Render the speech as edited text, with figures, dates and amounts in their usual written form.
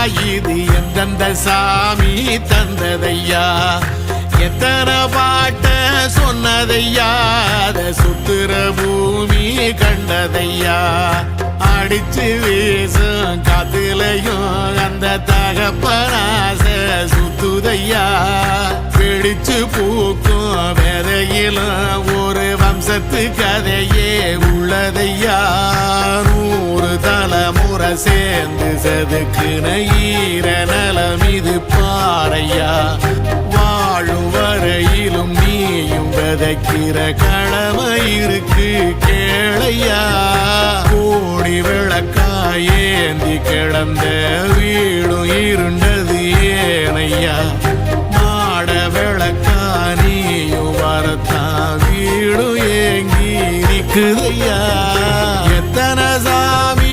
இது எந்தெந்த சாமி தந்ததையா எத்தனை பாட்ட சொன்னதையா அத சுத்துற பூமி கண்டதையா அடிச்சு வீசும் காத்துலையும் அந்த தகப்பனாச சுத்துதையா பிடிச்சு பூக்கும் விதையிலும் ஒரு வம்சத்து கதையே உள்ளதையா 100 தலைமுறை சேர்ந்து செதுக்குன ஈர நலம் இது பாறையா வாழும் வரையிலும் நீயும் விதைக்கிற கடமை இருக்கு கேளையா கோடி விளக்காயேந்தி கிடந்த வீடும் இருண்டது ஏனையா மாட விளக்கா நீயும் வரத்தான் வீடும் ஏங்கி நிக்குதையா